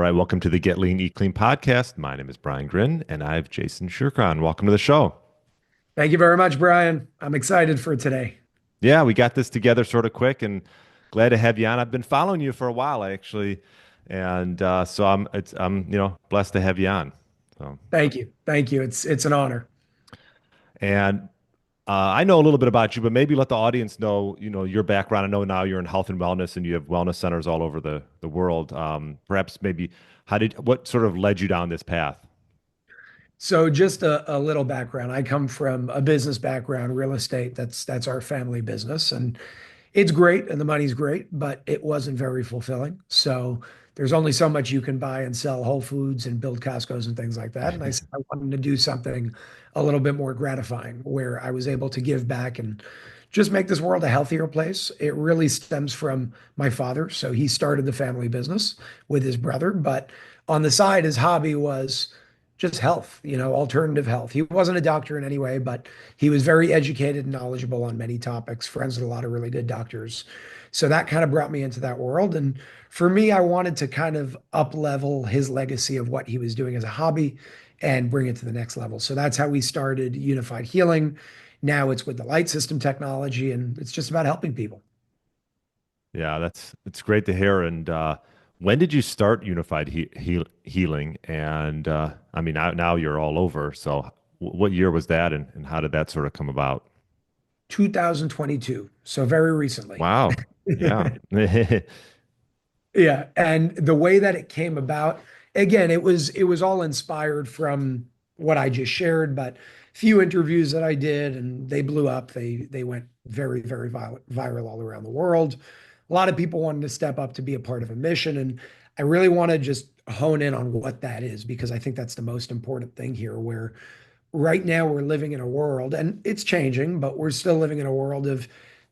right, welcome to the Get Lean, Eat Clean podcast. My name is Brian Gryn, and I have Jason Shurka on. Welcome to the show. Thank you very much, Brian. I'm excited for today. Yeah, we got this together sort of quick, and glad to have you on. I've been following you for a while, actually, and so I'm blessed to have you on. So, Thank you. Thank you. It's an honor. and I know a little bit about you, but maybe let the audience know, your background. I know now you're in health and wellness, and you have wellness centers all over the world. Perhaps maybe what sort of led you down this path? So just a little background. I come from a business background, real estate. That's our family business. And it's great and the money's great, but it wasn't very fulfilling. So there's only so much you can buy and sell Whole Foods and build Costco's and things like that. And I said I wanted to do something a little bit more gratifying where I was able to give back and just make this world a healthier place. It really stems from my father. So he started the family business with his brother, but on the side, his hobby was just health, alternative health. He wasn't a doctor in any way, but he was very educated and knowledgeable on many topics, friends with a lot of really good doctors. So that kind of brought me into that world. And for me, I wanted to kind of up level his legacy of what he was doing as a hobby and bring it to the next level. So that's how we started Unified Healing. Now it's with the light system technology, and it's just about helping people. Yeah, it's great to hear. And when did you start Unified Healing? And I mean, now you're all over. So, what year was that, and how did that sort of come about? 2022. So very recently. Wow. Yeah. Yeah, and the way that it came about, again, it was all inspired from what I just shared, but few interviews that I did and they blew up. They went very viral all around the world. A lot of people wanted to step up to be a part of a mission, and I really want to just hone in on what that is because I think that's the most important thing here, where right now we're living in a world, and it's changing, but we're still living in a world of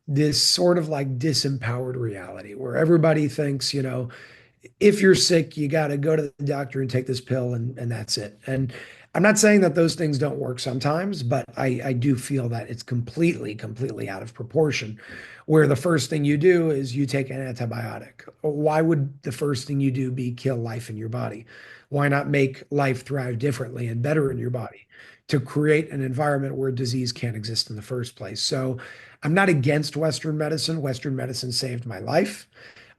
this sort of like disempowered reality where everybody thinks, if you're sick, you got to go to the doctor and take this pill and that's it. And I'm not saying that those things don't work sometimes, but I do feel that it's completely out of proportion. Where the first thing you do is you take an antibiotic. Why would the first thing you do be kill life in your body? Why not make life thrive differently and better in your body to create an environment where disease can't exist in the first place? So I'm not against Western medicine. Western medicine saved my life.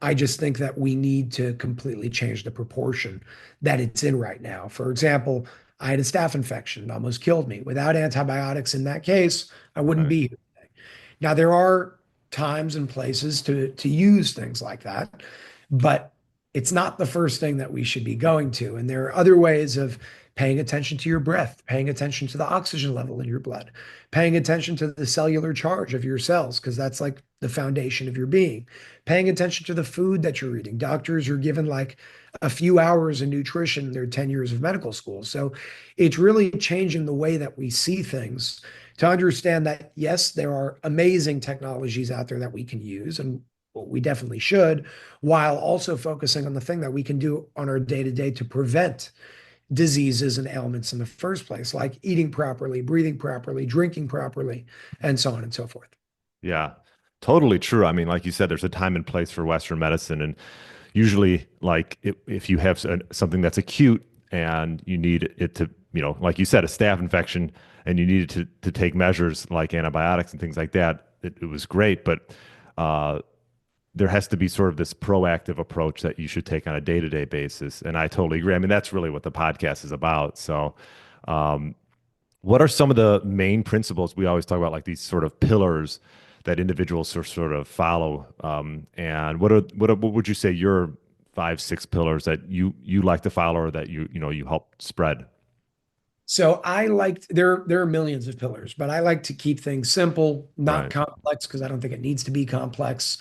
I just think that we need to completely change the proportion that it's in right now. For example, I had a staph infection, it almost killed me. Without antibiotics in that case, I wouldn't Right. be here today. Now, there are times and places to use things like that, but it's not the first thing that we should be going to. And there are other ways of paying attention to your breath, paying attention to the oxygen level in your blood, paying attention to the cellular charge of your cells, because that's like the foundation of your being, paying attention to the food that you're eating. Doctors are given like a few hours in nutrition in their 10 years of medical school. So it's really changing the way that we see things to understand that, yes, there are amazing technologies out there that we can use, and we definitely should, while also focusing on the thing that we can do on our day to day to prevent diseases and ailments in the first place, like eating properly, breathing properly, drinking properly, and so on and so forth. Yeah. Totally true. I mean, like you said, there's a time and place for Western medicine, and usually, like if you have something that's acute and you need it to, like you said, a staph infection, and you needed to take measures like antibiotics and things like that, it was great. But uh, there has to be sort of this proactive approach that you should take on a day-to-day basis. And I totally agree. I mean, that's really what the podcast is about. So, um, what are some of the main principles we always talk about, like these sort of pillars that individuals sort of follow? And what would you say your five, six pillars that you like to follow, or that you help spread? So I liked there are millions of pillars, but I like to keep things simple, not Right. complex, because I don't think it needs to be complex.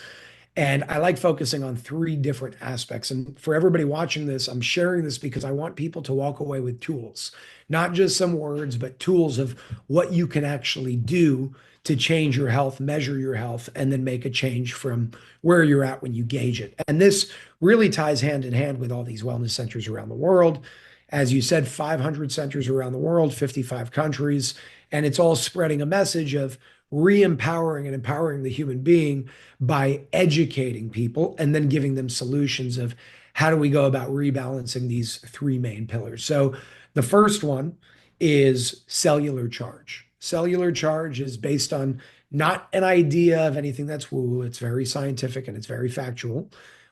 And I like focusing on three different aspects. And for everybody watching this, I'm sharing this because I want people to walk away with tools, not just some words, but tools of what you can actually do to change your health, measure your health, and then make a change from where you're at when you gauge it. And this really ties hand in hand with all these wellness centers around the world. As you said, 500 centers around the world, 55 countries, and it's all spreading a message of re-empowering and empowering the human being by educating people and then giving them solutions of how do we go about rebalancing these three main pillars? So the first one is cellular charge. Cellular charge is based on not an idea of anything that's woo, it's very scientific and it's very factual.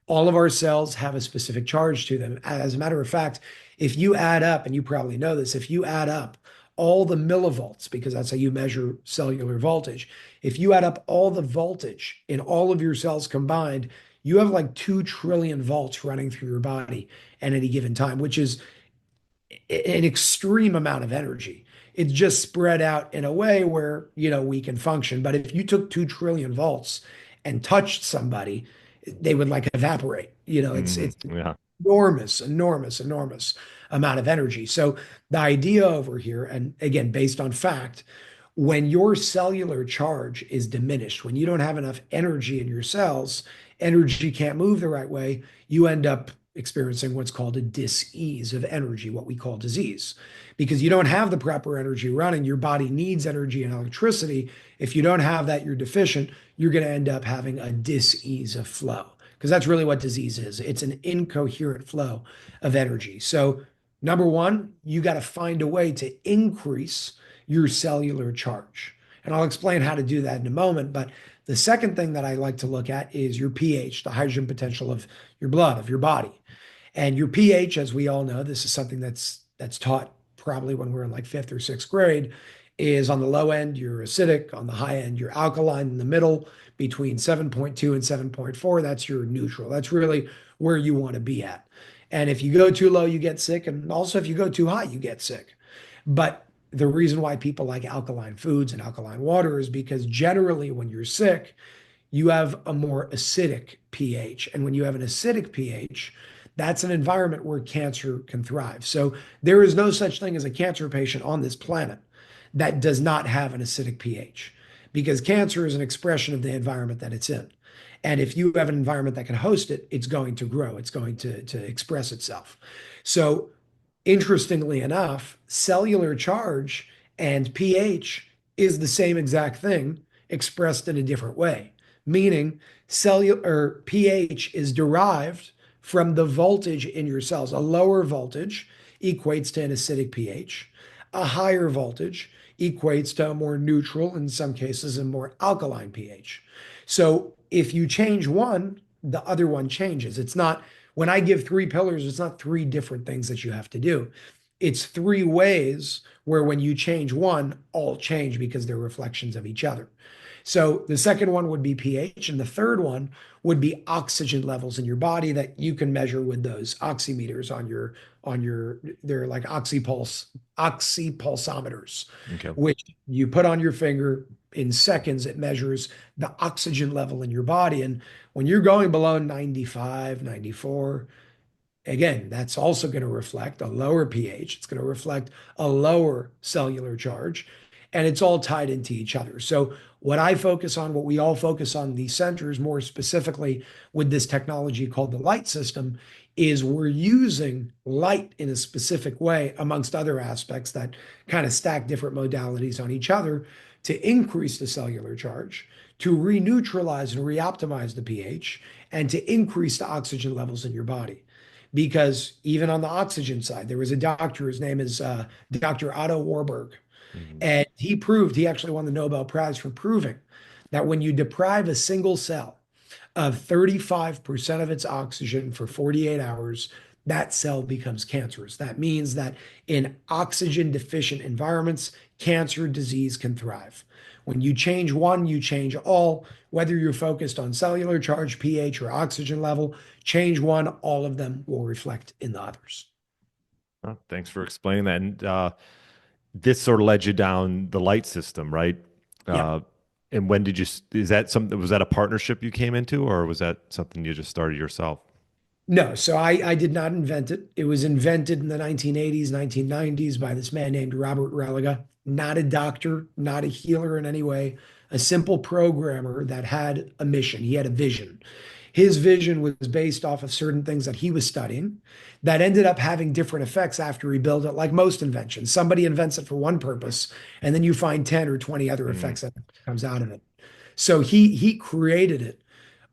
All of our cells have a specific charge to them. As a matter of fact, if you add up, and you probably know this, if you add up all the millivolts, because that's how you measure cellular voltage, if you add up all the voltage in all of your cells combined, you have like 2 trillion volts running through your body at any given time, which is an extreme amount of energy. It's just spread out in a way where, we can function. But if you took 2 trillion volts and touched somebody, they would like evaporate. It's Yeah. enormous, enormous, enormous amount of energy. So the idea over here, and again, based on fact, when your cellular charge is diminished, when you don't have enough energy in your cells, energy can't move the right way, you end up experiencing what's called a dis-ease of energy, what we call disease. Because you don't have the proper energy running, your body needs energy and electricity. If you don't have that, you're deficient, you're going to end up having a dis-ease of flow. Because that's really what disease is. It's an incoherent flow of energy. So, number one, you got to find a way to increase your cellular charge. And I'll explain how to do that in a moment. But the second thing that I like to look at is your pH, the hydrogen potential of your blood, of your body. And your pH, as we all know, this is something that's taught probably when we're in like fifth or sixth grade, is on the low end, you're acidic, on the high end, you're alkaline, in the middle, between 7.2 and 7.4, that's your neutral. That's really where you want to be at. And if you go too low, you get sick. And also, if you go too high, you get sick. But the reason why people like alkaline foods and alkaline water is because generally, when you're sick, you have a more acidic pH. And when you have an acidic pH, that's an environment where cancer can thrive. So there is no such thing as a cancer patient on this planet that does not have an acidic pH, because cancer is an expression of the environment that it's in. And if you have an environment that can host it, it's going to grow, it's going to express itself. So interestingly enough, cellular charge and pH is the same exact thing expressed in a different way, meaning cellular pH is derived from the voltage in your cells. A lower voltage equates to an acidic pH. A higher voltage equates to a more neutral, in some cases, a more alkaline pH. So if you change one, the other one changes. It's not, when I give three pillars, it's not three different things that you have to do. It's three ways where when you change one, all change because they're reflections of each other. So the second one would be pH, and the third one would be oxygen levels in your body that you can measure with those oximeters on your they're like oxypulsometers, Okay. which you put on your finger. In seconds, it measures the oxygen level in your body. And when you're going below 95, 94, again, that's also going to reflect a lower pH. It's going to reflect a lower cellular charge, and it's all tied into each other. So, what I focus on, what we all focus on, these centers more specifically with this technology called the light system, is we're using light in a specific way, amongst other aspects that kind of stack different modalities on each other to increase the cellular charge, to reneutralize and reoptimize the pH, and to increase the oxygen levels in your body. Because even on the oxygen side, there was a doctor, his name is Dr. Otto Warburg, Mhm. and he actually won the Nobel Prize for proving that when you deprive a single cell of 35% of its oxygen for 48 hours, that cell becomes cancerous. That means that in oxygen deficient environments, cancer disease can thrive. When you change one, you change all. Whether you're focused on cellular charge, pH, or oxygen level, change one, all of them will reflect in the others. Oh, thanks for explaining that. And this sort of led you down the light system, right? Yep. Uh, and when did you, is that something, was that a partnership you came into, or was that something you just started yourself? No, so I did not invent it. It was invented in the 1980s, 1990s by this man named Robert Religa, not a doctor, not a healer in any way, a simple programmer that had a mission. He had a vision. His vision was based off of certain things that he was studying that ended up having different effects after he built it, like most inventions. Somebody invents it for one purpose, and then you find 10 or 20 other Mm, effects that comes out of it. So he created it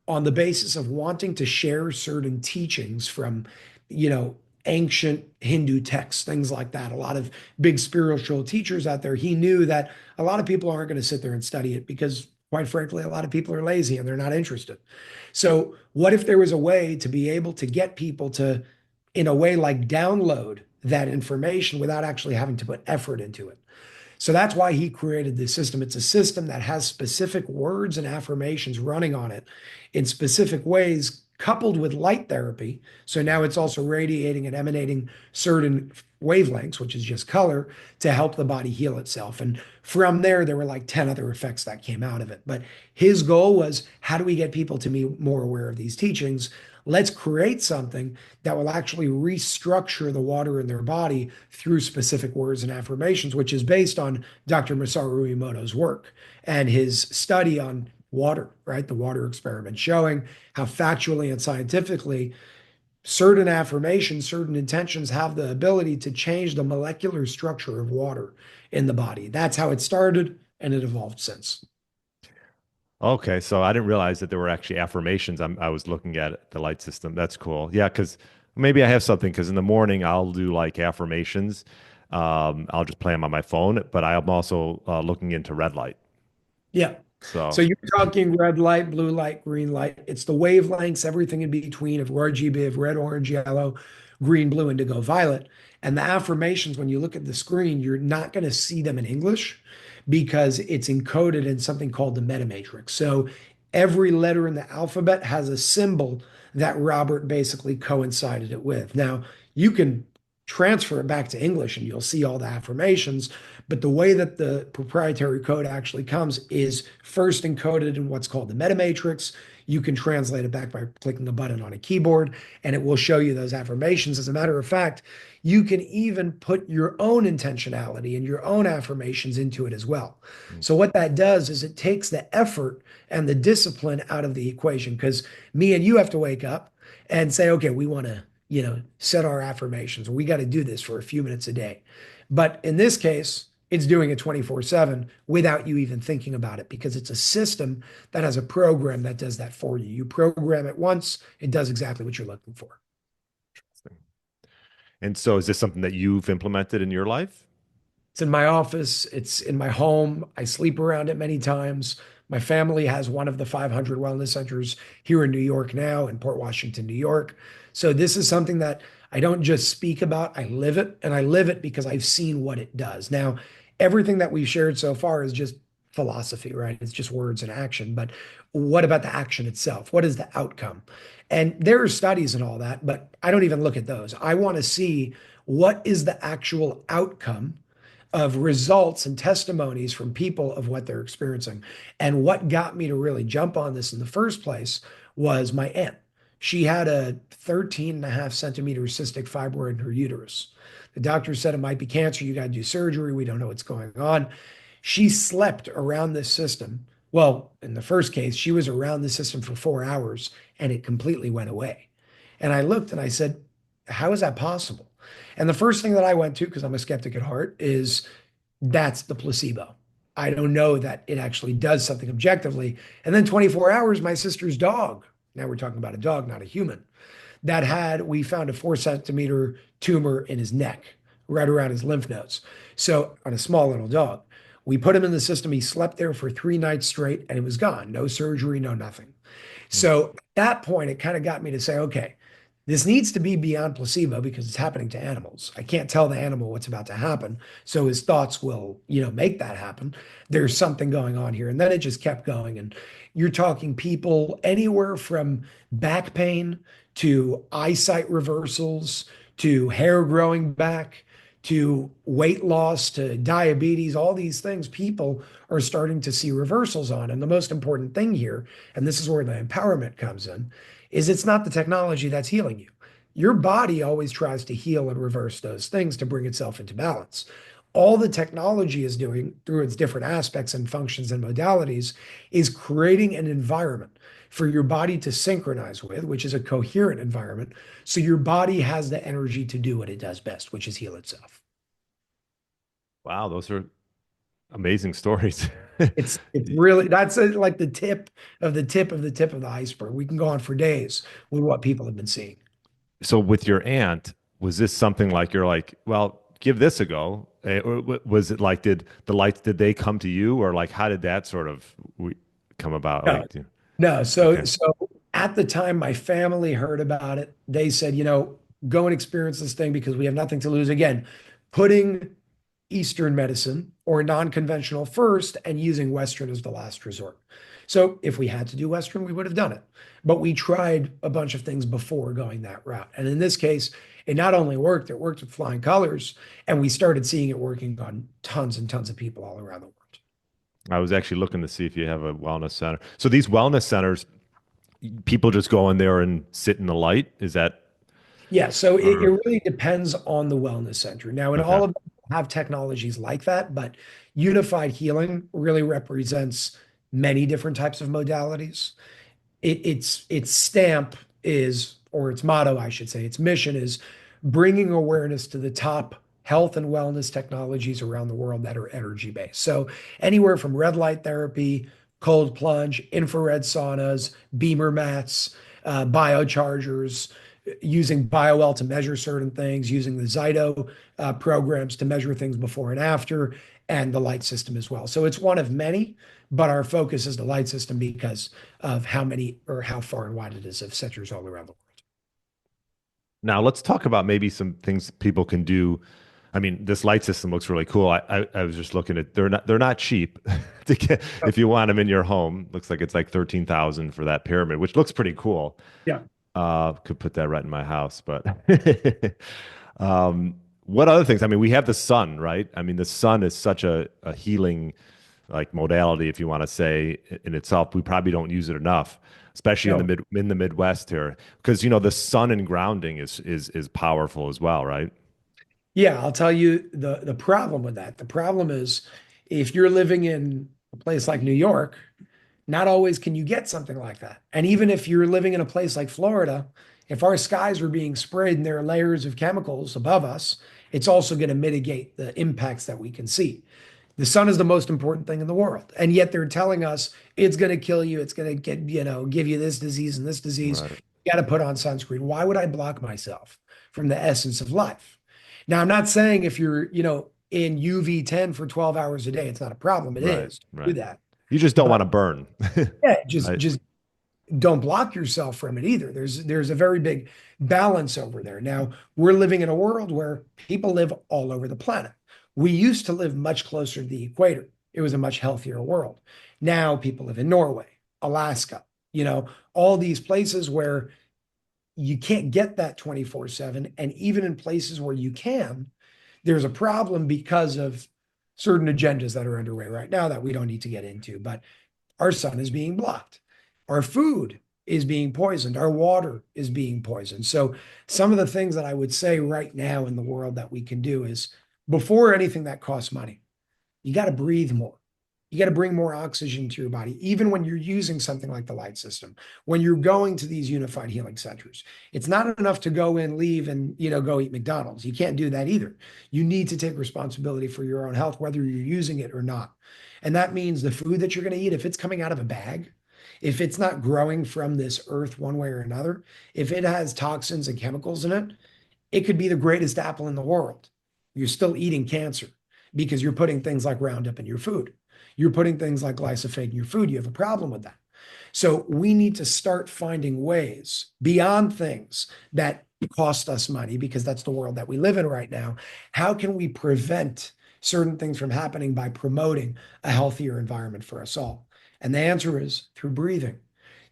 on the basis of wanting to share certain teachings from, you know, ancient Hindu texts, things like that. A lot of big spiritual teachers out there. He knew that a lot of people aren't going to sit there and study it because, quite frankly, a lot of people are lazy and they're not interested. So, what if there was a way to be able to get people to, in a way, like download that information without actually having to put effort into it? So that's why he created this system. It's a system that has specific words and affirmations running on it in specific ways, coupled with light therapy. So now it's also radiating and emanating certain wavelengths, which is just color, to help the body heal itself. And from there were like 10 other effects that came out of it. But his goal was, how do we get people to be more aware of these teachings? Let's create something that will actually restructure the water in their body through specific words and affirmations, which is based on Dr. Masaru Emoto's work and his study on water, right? The water experiment, showing how factually and scientifically certain affirmations, certain intentions have the ability to change the molecular structure of water in the body. That's how it started, and it evolved since. Okay, so I didn't realize that there were actually affirmations. I was looking at the light system. That's cool. Yeah, because maybe I have something. Because in the morning I'll do like affirmations. I'll just play them on my phone, but I'm also looking into red light. Yeah. So So, you're talking red light, blue light, green light. It's the wavelengths, everything in between of RGB, of red, orange, yellow, green, blue, indigo, violet. And the affirmations, when you look at the screen, you're not going to see them in English because it's encoded in something called the meta matrix. So every letter in the alphabet has a symbol that Robert basically coincided it with. Now, you can transfer it back to English and you'll see all the affirmations. But the way that the proprietary code actually comes is first encoded in what's called the meta matrix. You can translate it back by clicking a button on a keyboard, and it will show you those affirmations. As a matter of fact, you can even put your own intentionality and your own affirmations into it as well. mm, So, what that does is it takes the effort and the discipline out of the equation because me and you have to wake up and say, okay, we want to, set our affirmations. We got to do this for a few minutes a day. But in this case, it's doing it 24/7 without you even thinking about it because it's a system that has a program that does that for you. You program it once, it does exactly what you're looking for. and so is this something that you've implemented in your life? It's in my office, it's in my home. I sleep around it many times. My family has one of the 500 wellness centers here in New York now, in Port Washington, New York. So this is something that I don't just speak about, I live it. And I live it because I've seen what it does. Now, everything that we've shared so far is just philosophy, right? It's just words and action. But what about the action itself? What is the outcome? And there are studies and all that, but I don't even look at those. I want to see what is the actual outcome of results and testimonies from people of what they're experiencing. And what got me to really jump on this in the first place was my aunt. She had a 13.5 centimeter cystic fibroid in her uterus. The doctor said it might be cancer. You got to do surgery. We don't know what's going on. She slept around this system. Well, in the first case, she was around the system for 4 hours and it completely went away. And I looked and I said, how is that possible? And the first thing that I went to, because I'm a skeptic at heart, is that's the placebo. I don't know that it actually does something objectively. And then 24 hours, my sister's dog, now we're talking about a dog, not a human, we found a 4 centimeter tumor in his neck, right around his lymph nodes. So on a small little dog, we put him in the system. He slept there for 3 nights straight and it was gone. No surgery, no nothing. Mm. So at that point, it kind of got me to say, okay, this needs to be beyond placebo because it's happening to animals. I can't tell the animal what's about to happen. So his thoughts will, make that happen. There's something going on here. And then it just kept going. And you're talking people anywhere from back pain to eyesight reversals to hair growing back to weight loss to diabetes, all these things people are starting to see reversals on. And the most important thing here, and this is where the empowerment comes in, is it's not the technology that's healing you. Your body always tries to heal and reverse those things to bring itself into balance. All the technology is doing through its different aspects and functions and modalities is creating an environment for your body to synchronize with, which is a coherent environment. So your body has the energy to do what it does best, which is heal itself. Wow, those are amazing stories. It's really that's like the tip of the tip of the tip of the iceberg. We can go on for days with what people have been seeing. So with your aunt, was this something like you're like, well, give this a go? Or was it like, did the lights, did they come to you, or like, how did that sort of come about? No, Like, no. So okay, so at the time my family heard about it, they said, go and experience this thing because we have nothing to lose. Again, putting Eastern medicine or non-conventional first and using Western as the last resort. So if we had to do Western, we would have done it. But we tried a bunch of things before going that route. And in this case, it not only worked, it worked with flying colors. And we started seeing it working on tons and tons of people all around the world. I was actually looking to see if you have a wellness center. So these wellness centers, people just go in there and sit in the light. Is that Yeah, so it or really depends on the wellness center. Now, and okay? all of them have technologies like that, but unified healing really represents many different types of modalities. Its stamp is, or its motto, I should say, its mission is bringing awareness to the top health and wellness technologies around the world that are energy based. So anywhere from red light therapy, cold plunge, infrared saunas, beamer mats, biochargers, using BioWell to measure certain things, using the Zyto programs to measure things before and after, and the light system as well. So it's one of many, but our focus is the light system because of how many or how far and wide it is of centers all around the world. Now let's talk about maybe some things people can do. I mean, this light system looks really cool. I was just looking at they're not cheap to get Oh, if you want them in your home. Looks like it's like 13,000 for that pyramid, which looks pretty cool. yeah. Could put that right in my house, but what other things? I mean, we have the sun, right? I mean, the sun is such a healing like modality, if you want to say in itself. We probably don't use it enough, especially No. in the Midwest here, because the sun and grounding is powerful as well, right? Yeah, I'll tell you the problem with that. The problem is if you're living in a place like New York, not always can you get something like that. And even if you're living in a place like Florida, if our skies are being sprayed and there are layers of chemicals above us, it's also going to mitigate the impacts that we can see. The sun is the most important thing in the world. And yet they're telling us it's going to kill you. It's going to give you this disease and this disease. Right, You got to put on sunscreen. Why would I block myself from the essence of life? Now, I'm not saying if you're, in UV10 for 12 hours a day, it's not a problem. It right, is to do right. that. You just don't But want to burn, yeah, just right? just don't block yourself from it either. There's a very big balance over there. Now, we're living in a world where people live all over the planet. We used to live much closer to the equator. It was a much healthier world. Now people live in Norway, Alaska, all these places where you can't get that 24/7. And even in places where you can, there's a problem because of certain agendas that are underway right now that we don't need to get into. But our sun is being blocked. Our food is being poisoned. Our water is being poisoned. So, some of the things that I would say right now in the world that we can do is before anything that costs money, you got to breathe more. You got to bring more oxygen to your body, even when you're using something like the light system. When you're going to these unified healing centers, it's not enough to go in, leave, and go eat McDonald's. You can't do that either. You need to take responsibility for your own health, whether you're using it or not. And that means the food that you're going to eat, if it's coming out of a bag, if it's not growing from this earth one way or another, if it has toxins and chemicals in it, it could be the greatest apple in the world. You're still eating cancer because you're putting things like Roundup in your food. You're putting things like glyphosate in your food. You have a problem with that. So we need to start finding ways beyond things that cost us money because that's the world that we live in right now. How can we prevent certain things from happening by promoting a healthier environment for us all? And the answer is through breathing,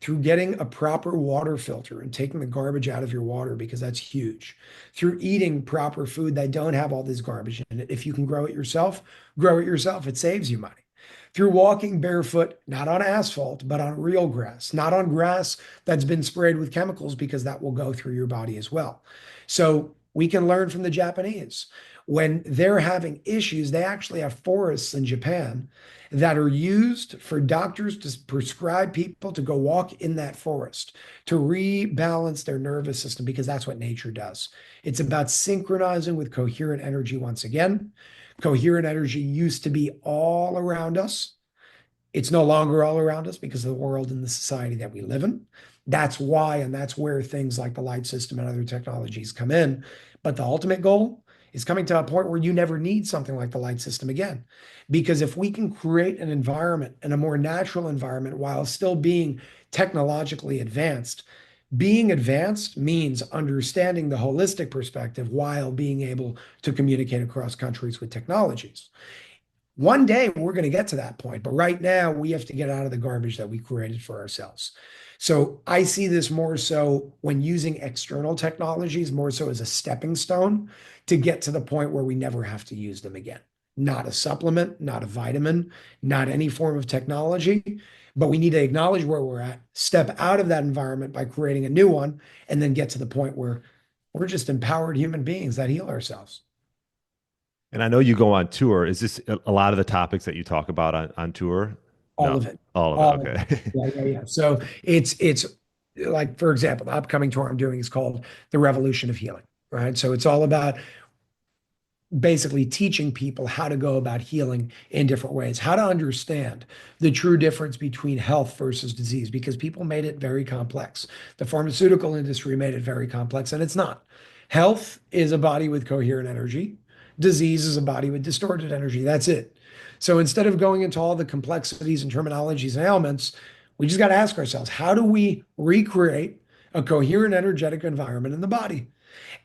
through getting a proper water filter and taking the garbage out of your water because that's huge. Through eating proper food that don't have all this garbage in it. If you can grow it yourself, grow it yourself. It saves you money. Through walking barefoot, not on asphalt, but on real grass, not on grass that's been sprayed with chemicals because that will go through your body as well. So we can learn from the Japanese. When they're having issues, they actually have forests in Japan that are used for doctors to prescribe people to go walk in that forest to rebalance their nervous system because that's what nature does. It's about synchronizing with coherent energy once again. Coherent energy used to be all around us. It's no longer all around us because of the world and the society that we live in. That's why, and that's where things like the light system and other technologies come in. But the ultimate goal is coming to a point where you never need something like the light system again. Because if we can create an environment and a more natural environment while still being technologically advanced, being advanced means understanding the holistic perspective while being able to communicate across countries with technologies. One day we're going to get to that point, but right now we have to get out of the garbage that we created for ourselves. So I see this more so when using external technologies, more so as a stepping stone to get to the point where we never have to use them again. Not a supplement, not a vitamin, not any form of technology, but we need to acknowledge where we're at, step out of that environment by creating a new one, and then get to the point where we're just empowered human beings that heal ourselves. And I know you go on tour. Is this a lot of the topics that you talk about on tour? All No, of it. all of it. All of it. Okay. Yeah, yeah, yeah. So it's like, for example, the upcoming tour I'm doing is called The Revolution of Healing, right? So it's all about basically teaching people how to go about healing in different ways, how to understand the true difference between health versus disease, because people made it very complex. The pharmaceutical industry made it very complex, and it's not. Health is a body with coherent energy. Disease is a body with distorted energy. That's it. So instead of going into all the complexities and terminologies and ailments, we just got to ask ourselves, how do we recreate a coherent energetic environment in the body?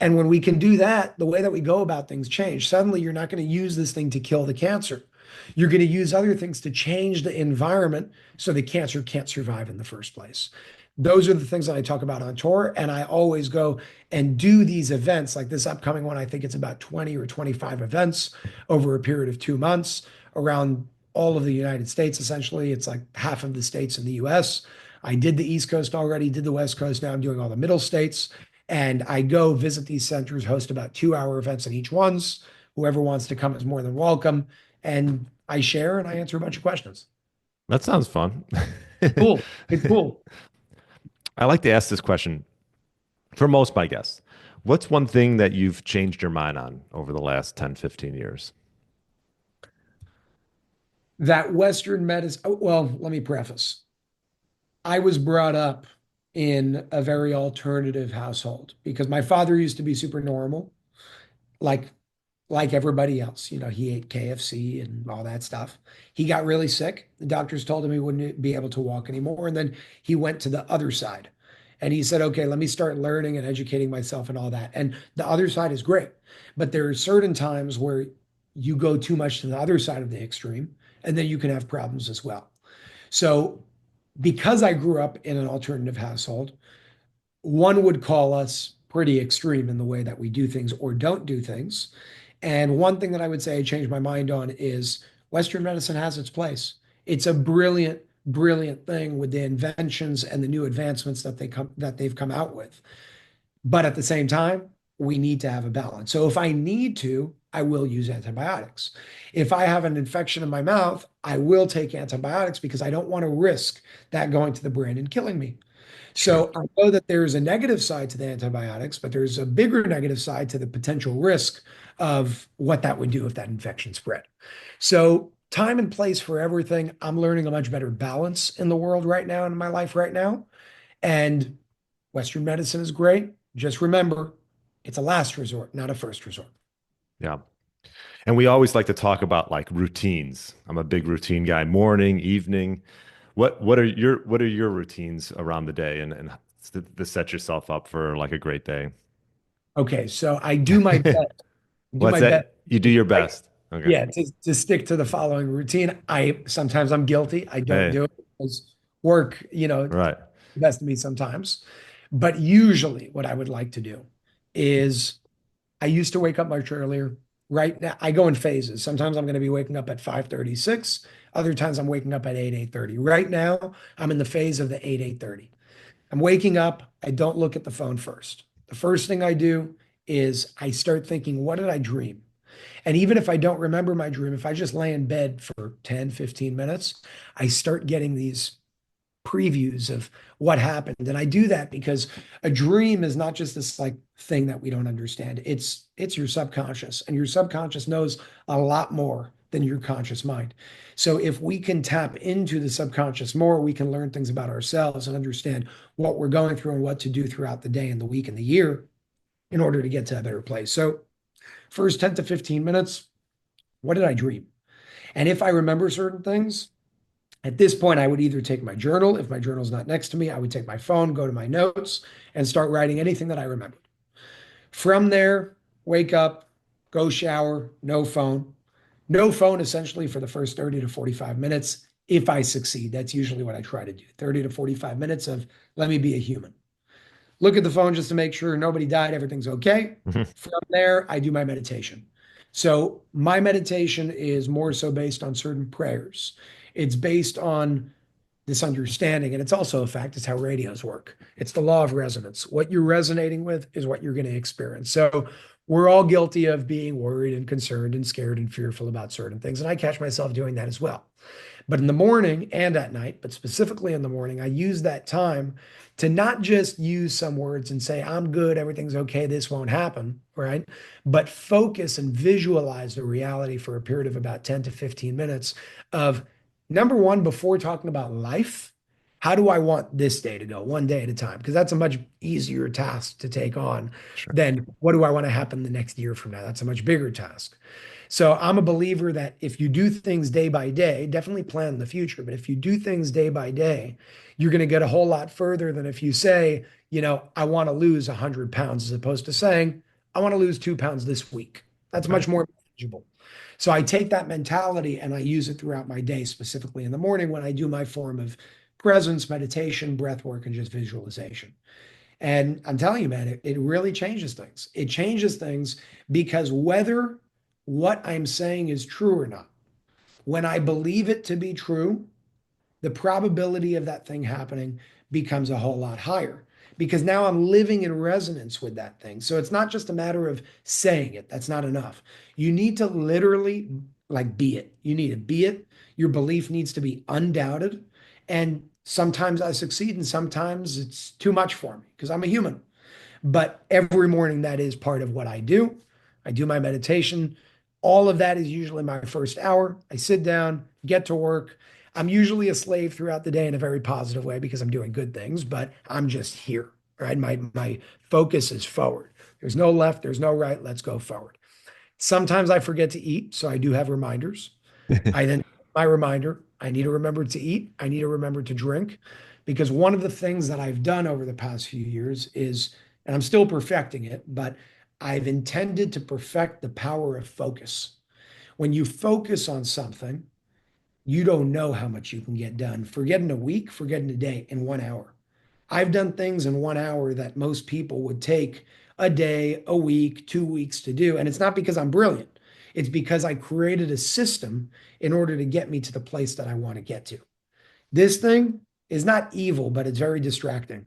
And when we can do that, the way that we go about things change. Suddenly, you're not going to use this thing to kill the cancer. You're going to use other things to change the environment so the cancer can't survive in the first place. Those are the things that I talk about on tour. And I always go and do these events like this upcoming one. I think it's about 20 or 25 events over a period of 2 months around all of the United States. Essentially, it's like half of the states in the US. I did the East Coast already, did the West Coast. Now I'm doing all the middle states. And I go visit these centers, host about 2 hour events in each ones. Whoever wants to come is more than welcome. And I share and I answer a bunch of questions. That sounds fun. Cool. It's cool. I like to ask this question for most my guests. What's one thing that you've changed your mind on over the last 10, 15 years? That Western medicine, oh, well, let me preface. I was brought up in a very alternative household because my father used to be super normal, like like everybody else. He ate KFC and all that stuff. He got really sick. The doctors told him he wouldn't be able to walk anymore. And then he went to the other side. And he said, okay, let me start learning and educating myself and all that. And the other side is great. But there are certain times where you go too much to the other side of the extreme, and then you can have problems as well. So, because I grew up in an alternative household, one would call us pretty extreme in the way that we do things or don't do things. And one thing that I would say I changed my mind on is Western medicine has its place. It's a brilliant, brilliant thing with the inventions and the new advancements that they've come out with. But at the same time, we need to have a balance. So if I need to, I will use antibiotics. If I have an infection in my mouth, I will take antibiotics because I don't want to risk that going to the brain and killing me. Sure. So I know that there's a negative side to the antibiotics, but there's a bigger negative side to the potential risk of what that would do if that infection spread. So time and place for everything. I'm learning a much better balance in the world right now, in my life right now. And Western medicine is great. Just remember, it's a last resort, not a first resort. Yeah. And we always like to talk about like routines. I'm a big routine guy, morning, evening. What are your routines around the day and to set yourself up for like a great day? Okay, so I do my best. Do What's my best. that? You do your I, best. Okay. yeah, to stick to the following routine. I sometimes I'm guilty. I don't Hey, do it because work, right. best to me sometimes. But usually what I would like to do is I used to wake up much earlier. Right now, I go in phases. Sometimes I'm going to be waking up at 5:36. Other times I'm waking up at 8:30. Right now, I'm in the phase of the 8:30. I'm waking up. I don't look at the phone first. The first thing I do is I start thinking, what did I dream? And even if I don't remember my dream, if I just lay in bed for 10, 15 minutes, I start getting these previews of what happened. And I do that because a dream is not just this like thing that we don't understand. It's your subconscious, and your subconscious knows a lot more than your conscious mind. So if we can tap into the subconscious more, we can learn things about ourselves and understand what we're going through and what to do throughout the day and the week and the year in order to get to a better place. So first 10 to 15 minutes, what did I dream? And if I remember certain things, at this point, I would either take my journal. If my journal's not next to me, I would take my phone, go to my notes, and start writing anything that I remembered. From there, wake up, go shower, no phone. No phone essentially for the first 30 to 45 minutes. If I succeed, that's usually what I try to do. 30 to 45 minutes of let me be a human. Look at the phone just to make sure nobody died, everything's okay. From there, I do my meditation. So my meditation is more so based on certain prayers. It's based on this understanding, and it's also a fact, it's how radios work. It's the law of resonance. What you're resonating with is what you're going to experience. So we're all guilty of being worried and concerned and scared and fearful about certain things. And I catch myself doing that as well. But in the morning and at night, but specifically in the morning, I use that time to not just use some words and say, I'm good, everything's okay, this won't happen, right? But focus and visualize the reality for a period of about 10 to 15 minutes of number one, before talking about life, how do I want this day to go, one day at a time? Because that's a much easier task to take on Sure. than what do I want to happen the next year from now? That's a much bigger task. So I'm a believer that if you do things day by day, definitely plan in the future, but if you do things day by day, you're going to get a whole lot further than if you say, I want to lose 100 pounds as opposed to saying, I want to lose 2 pounds this week. That's Right. much more manageable. So I take that mentality and I use it throughout my day, specifically in the morning when I do my form of presence, meditation, breath work, and just visualization. And I'm telling you, man, it really changes things. It changes things because whether what I'm saying is true or not, when I believe it to be true, the probability of that thing happening becomes a whole lot higher because now I'm living in resonance with that thing. So it's not just a matter of saying it. That's not enough. You need to literally like be it. You need to be it. Your belief needs to be undoubted. And sometimes I succeed and sometimes it's too much for me because I'm a human. But every morning, that is part of what I do. I do my meditation. All of that is usually my first hour. I sit down, get to work. I'm usually a slave throughout the day in a very positive way because I'm doing good things, but I'm just here, right? My focus is forward. There's no left, there's no right. Let's go forward. Sometimes I forget to eat, so I do have reminders. I then my reminder, I need to remember to eat, I need to remember to drink, because one of the things that I've done over the past few years is, and I'm still perfecting it, but I've intended to perfect the power of focus. When you focus on something, you don't know how much you can get done. Forget in a week, forget in a day, in 1 hour. I've done things in 1 hour that most people would take a day, a week, 2 weeks to do. And it's not because I'm brilliant. It's because I created a system in order to get me to the place that I want to get to. This thing is not evil, but it's very distracting.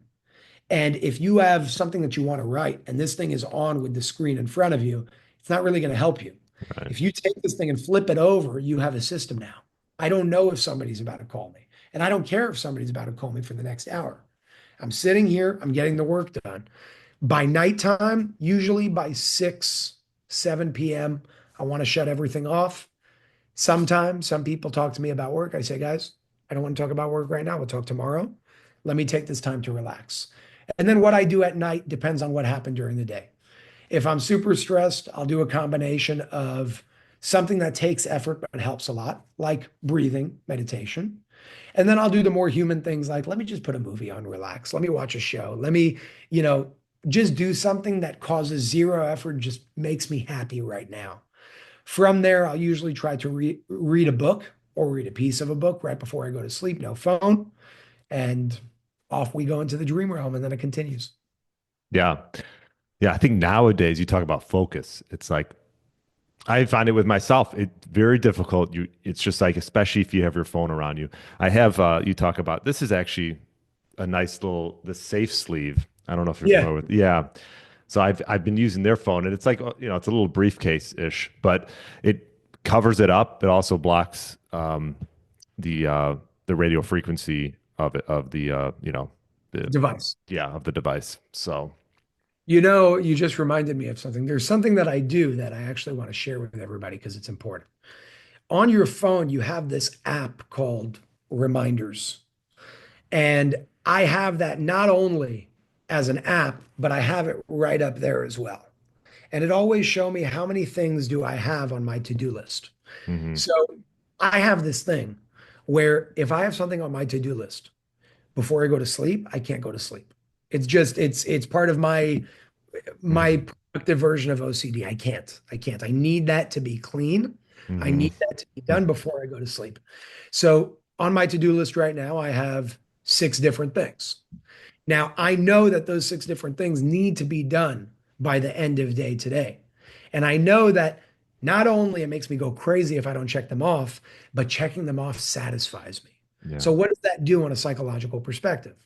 And if you have something that you want to write and this thing is on with the screen in front of you, it's not really going to help you. Right. If you take this thing and flip it over, you have a system now. I don't know if somebody's about to call me, and I don't care if somebody's about to call me for the next hour. I'm sitting here, I'm getting the work done. By nighttime, usually by 6, 7 p.m., I want to shut everything off. Sometimes some people talk to me about work. I say, guys, I don't want to talk about work right now. We'll talk tomorrow. Let me take this time to relax. And then what I do at night depends on what happened during the day. If I'm super stressed, I'll do a combination of something that takes effort but helps a lot, like breathing, meditation. And then I'll do the more human things like, let me just put a movie on, relax. Let me watch a show. Let me, just do something that causes zero effort, just makes me happy right now. From there, I'll usually try to read a book or read a piece of a book right before I go to sleep. No phone. And off we go into the dream realm, and then it continues. Yeah. Yeah. I think nowadays you talk about focus. It's like I find it with myself. It's very difficult. It's just like, especially if you have your phone around you. I have, you talk about, this is actually a nice little, the safe sleeve. I don't know if you're Yeah. familiar with, yeah. So I've been using their phone and it's like, it's a little briefcase-ish, but it covers it up. It also blocks, the radio frequency of it, of the, Device. yeah, of the device. So, You just reminded me of something. There's something that I do that I actually want to share with everybody because it's important. On your phone, you have this app called Reminders. And I have that not only as an app, but I have it right up there as well. And it always show me how many things do I have on my to-do list. Hmm. So I have this thing where if I have something on my to-do list before I go to sleep, I can't go to sleep. It's just it's part of my Hmm. productive version of OCD. I can't. I can't. I need that to be clean. I Hmm. need that to be done before I go to sleep. So on my to-do list right now, I have 6 different things. Now, I know that those 6 different things need to be done by the end of day today. And I know that not only it makes me go crazy if I don't check them off, but checking them off satisfies me. Yeah. So, what does that do on a psychological perspective?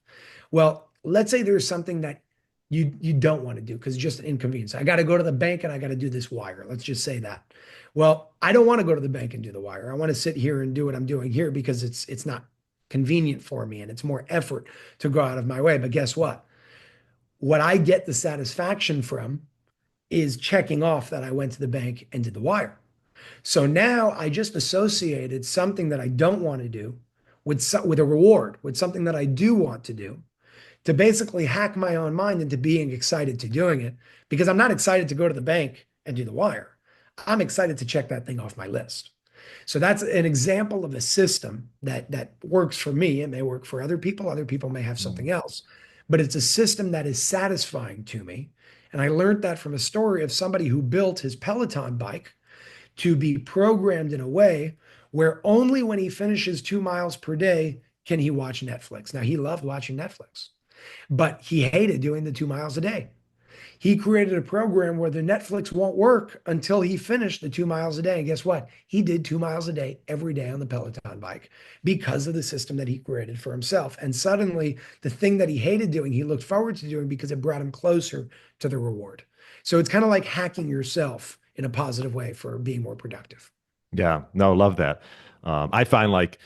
Well, let's say there's something that you don't want to do because it's just an inconvenience. I got to go to the bank and I got to do this wire. Let's just say that. Well, I don't want to go to the bank and do the wire. I want to sit here and do what I'm doing here because it's not convenient for me and it's more effort to go out of my way. But guess what? What I get the satisfaction from is checking off that I went to the bank and did the wire. So now I just associated something that I don't want to do with a reward, with something that I do want to do, to basically hack my own mind into being excited to doing it because I'm not excited to go to the bank and do the wire. I'm excited to check that thing off my list. So that's an example of a system that works for me. It may work for other people. Other people may have Mm. something else, but it's a system that is satisfying to me. And I learned that from a story of somebody who built his Peloton bike to be programmed in a way where only when he finishes 2 miles per day can he watch Netflix. Now, he loved watching Netflix, but he hated doing the 2 miles a day. He created a program where the Netflix won't work until he finished the 2 miles a day. And guess what? He did 2 miles a day every day on the Peloton bike because of the system that he created for himself. And suddenly, the thing that he hated doing, he looked forward to doing because it brought him closer to the reward. So it's kind of like hacking yourself in a positive way for being more productive. Yeah. No, love that. I find like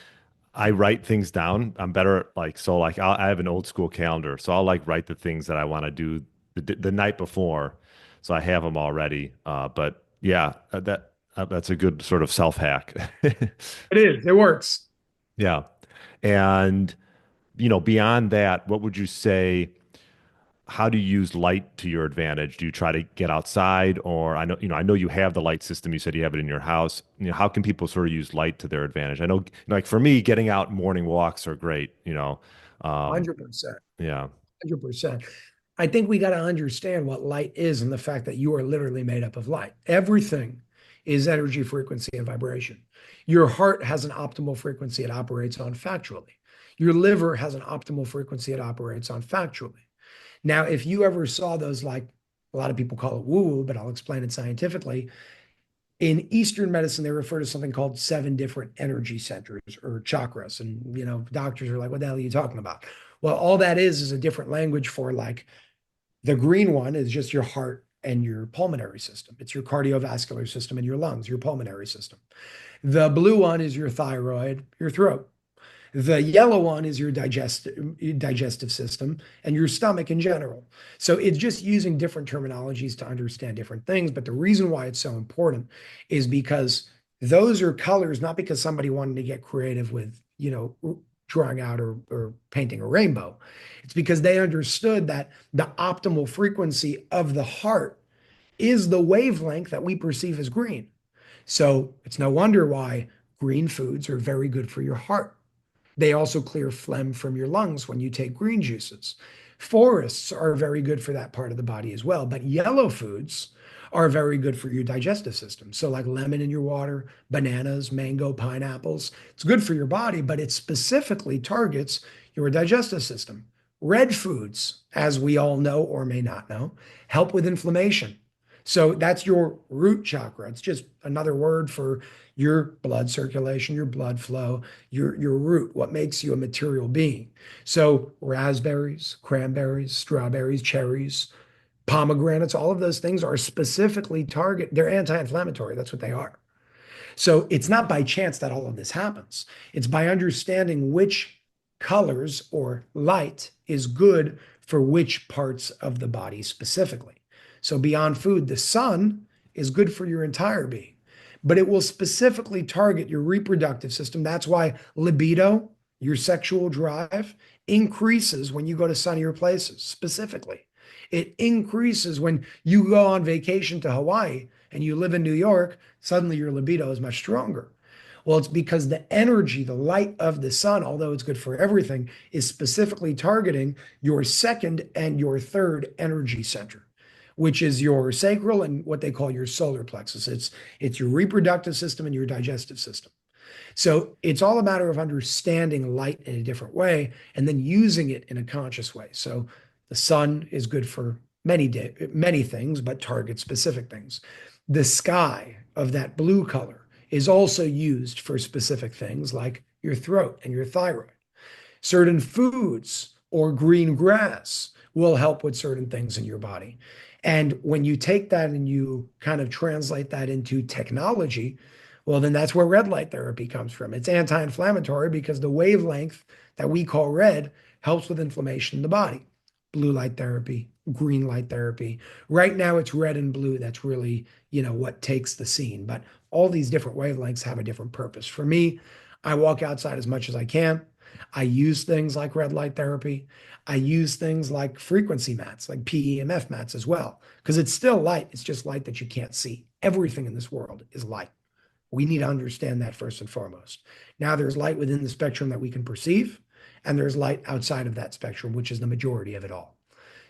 I write things down. I'm better at like so like I have an old school calendar, so I'll like write the things that I want to do the night before, so I have them already. But yeah, that's a good sort of self hack. It is. It works. Yeah, and beyond that, what would you say? How do you use light to your advantage? Do you try to get outside, or I know you have the light system. You said you have it in your house. How can people sort of use light to their advantage? I know, like for me, getting out morning walks are great. Um, 100%. yeah. 100%. I think we got to understand what light is and the fact that you are literally made up of light. Everything is energy, frequency, and vibration. Your heart has an optimal frequency it operates on factually. Your liver has an optimal frequency it operates on factually. Now, if you ever saw those, like a lot of people call it woo woo, but I'll explain it scientifically. In Eastern medicine, they refer to something called 7 different energy centers or chakras. And, doctors are like, what the hell are you talking about? Well, all that is a different language for like the green one is just your heart and your pulmonary system. It's your cardiovascular system and your lungs, your pulmonary system. The blue one is your thyroid, your throat. The yellow one is your digestive system and your stomach in general. So it's just using different terminologies to understand different things. But the reason why it's so important is because those are colors, not because somebody wanted to get creative with, drawing out or painting a rainbow. It's because they understood that the optimal frequency of the heart is the wavelength that we perceive as green. So it's no wonder why green foods are very good for your heart. They also clear phlegm from your lungs when you take green juices. Forests are very good for that part of the body as well, but yellow foods are very good for your digestive system. So, like lemon in your water, bananas, mango, pineapples, it's good for your body, but it specifically targets your digestive system. Red foods, as we all know or may not know, help with inflammation. So that's your root chakra. It's just another word for your blood circulation, your blood flow, your root, what makes you a material being. So raspberries, cranberries, strawberries, cherries, pomegranates, all of those things are specifically they're anti-inflammatory. That's what they are. So it's not by chance that all of this happens. It's by understanding which colors or light is good for which parts of the body specifically. So beyond food, the sun is good for your entire being. but it will specifically target your reproductive system. That's why libido, your sexual drive, increases when you go to sunnier places, specifically. It increases when you go on vacation to Hawaii and you live in New York, suddenly your libido is much stronger. Well, it's because the energy, the light of the sun, although it's good for everything, is specifically targeting your second and your third energy center, which is your sacral and what they call your solar plexus. It's your reproductive system and your digestive system. So it's all a matter of understanding light in a different way and then using it in a conscious way. So the sun is good for many things, but target specific things. The sky of that blue color is also used for specific things like your throat and your thyroid. Certain foods or green grass will help with certain things in your body. And when you take that and you kind of translate that into technology, well, then that's where red light therapy comes from. It's anti-inflammatory because the wavelength that we call red helps with inflammation in the body. Blue light therapy, green light therapy. Right now it's red and blue. That's really, what takes the scene. But all these different wavelengths have a different purpose. For me, I walk outside as much as I can. I use things like red light therapy. I use things like frequency mats, like PEMF mats as well, because it's still light. It's just light that you can't see. Everything in this world is light. We need to understand that first and foremost. Now, there's light within the spectrum that we can perceive, and there's light outside of that spectrum, which is the majority of it all.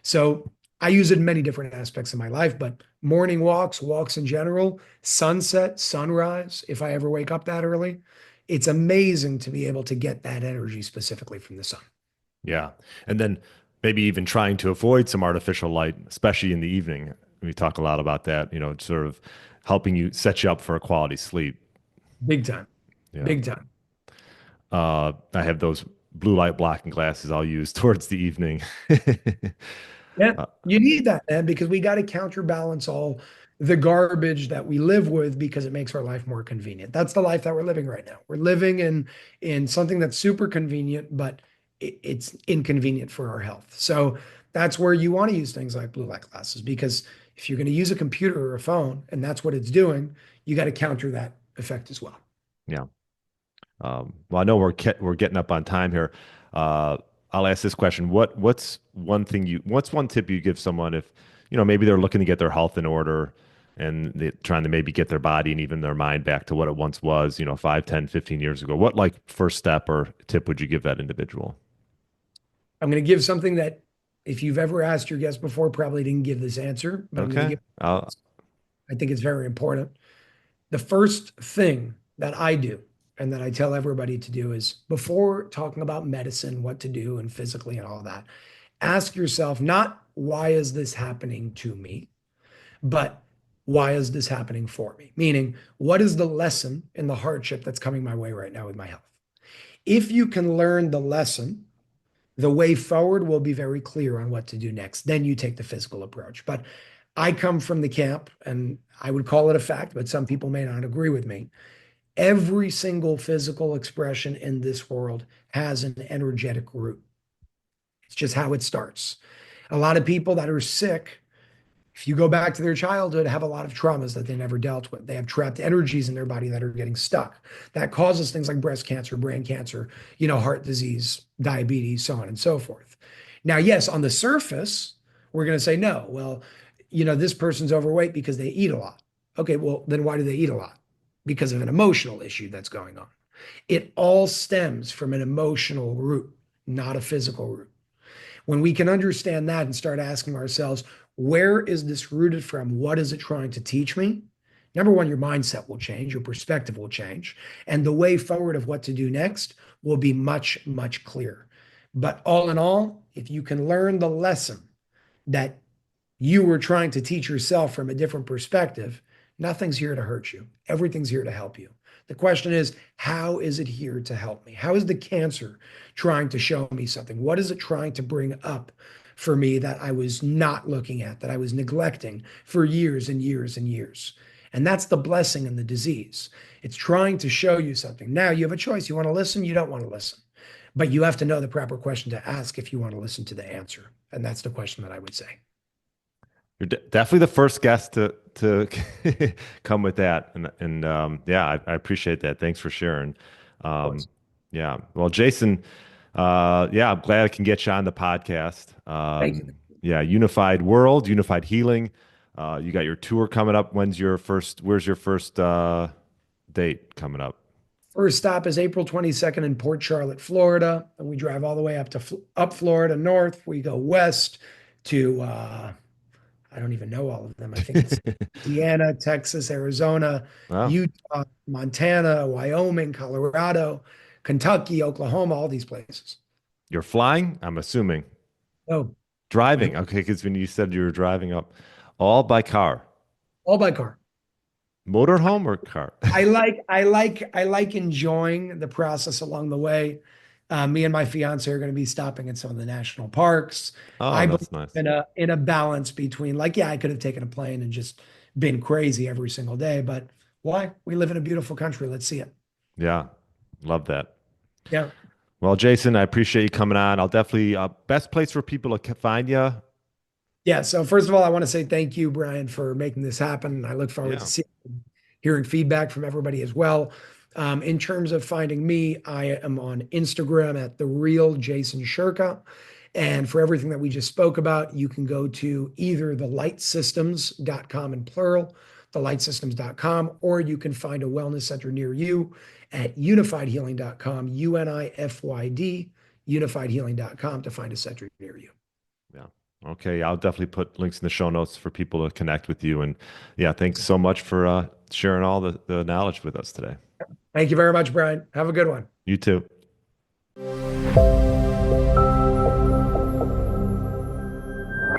So I use it in many different aspects of my life, but morning walks, walks in general, sunset, sunrise, if I ever wake up that early, it's amazing to be able to get that energy specifically from the sun. Yeah. And then maybe even trying to avoid some artificial light, especially in the evening. We talk a lot about that, sort of helping you set you up for a quality sleep. Big time. Yeah. Big time. I have those blue light blocking glasses I'll use towards the evening. Yeah, Uh, you need that, man, because we got to counterbalance all the garbage that we live with because it makes our life more convenient. That's the life that we're living right now. We're living in something that's super convenient, but it's inconvenient for our health. So that's where you want to use things like blue light glasses because if you're going to use a computer or a phone and that's what it's doing, you got to counter that effect as well. yeah. Well, I know we're getting up on time here. Uh, I'll ask this question: what's one tip you give someone if maybe they're looking to get their health in order and they're trying to maybe get their body and even their mind back to what it once was, 5, 10, 15 years ago? What like first step or tip would you give that individual? I'm going to give something that if you've ever asked your guest before, probably didn't give this answer, but I'm going to Okay. give it. I think it's very important. The first thing that I do and that I tell everybody to do is before talking about medicine, what to do and physically and all that, ask yourself not why is this happening to me, but why is this happening for me? Meaning, what is the lesson in the hardship that's coming my way right now with my health? If you can learn the lesson, the way forward will be very clear on what to do next. Then you take the physical approach. But I come from the camp, and I would call it a fact, but some people may not agree with me. Every single physical expression in this world has an energetic root. It's just how it starts. A lot of people that are sick, if you go back to their childhood, have a lot of traumas that they never dealt with. They have trapped energies in their body that are getting stuck. That causes things like breast cancer, brain cancer, heart disease, diabetes, so on and so forth. Now, yes, on the surface, we're going to say, no, well, this person's overweight because they eat a lot. Okay, well, then why do they eat a lot? Because of an emotional issue that's going on. It all stems from an emotional root, not a physical root. When we can understand that and start asking ourselves, where is this rooted from? What is it trying to teach me? Number one, your mindset will change, your perspective will change, and the way forward of what to do next will be much, much clearer. But all in all, if you can learn the lesson that you were trying to teach yourself from a different perspective, nothing's here to hurt you. Everything's here to help you. The question is, how is it here to help me? How is the cancer trying to show me something? What is it trying to bring up for me that I was not looking at, that I was neglecting for years and years and years? And that's the blessing in the disease. It's trying to show you something. Now you have a choice. You want to listen, you don't want to listen. But you have to know the proper question to ask if you want to listen to the answer. And that's the question that I would say. You're definitely the first guest to come with that, and yeah, I appreciate that. Thanks for sharing. Of Um, course. yeah, well, Jason, yeah, I'm glad I can get you on the podcast. Thank you. Yeah, Unified World, Unified Healing. You got your tour coming up. When's your first? Where's your first date coming up? First stop is April 22nd in Port Charlotte, Florida, and we drive all the way up to up Florida north. We go west to I don't even know all of them. I think it's Indiana, Texas, Arizona, Well, Utah, Montana, Wyoming, Colorado, Kentucky, Oklahoma, all these places. you're flying, I'm assuming. Oh, I Driving, okay, because when you said you were driving up, all by car, all by car. motorhome or car? I like enjoying the process along the way. Me and my fiance are going to be stopping in some of the national parks. Oh, I believe that's nice. in a balance between like, yeah, I could have taken a plane and just been crazy every single day, but why? We live in a beautiful country. Let's see it. Yeah, love that. Yeah. Well, Jason, I appreciate you coming on. I'll definitely best place for people to find you. Yeah. So first of all, I want to say thank you, Brian, for making this happen. I look forward to Yeah, hearing feedback from everybody as well. In terms of finding me, I am on Instagram at the real Jason Shurka. And for everything that we just spoke about, you can go to either thelightsystems.com in plural, thelightsystems.com, or you can find a wellness center near you at unifiedhealing.com, UNIFYD, unifiedhealing.com to find a center near you. yeah. Okay, I'll definitely put links in the show notes for people to connect with you. And yeah, thanks so much for sharing all the knowledge with us today. Thank you very much, Brian. Have a good one. You too.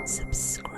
Subscribe.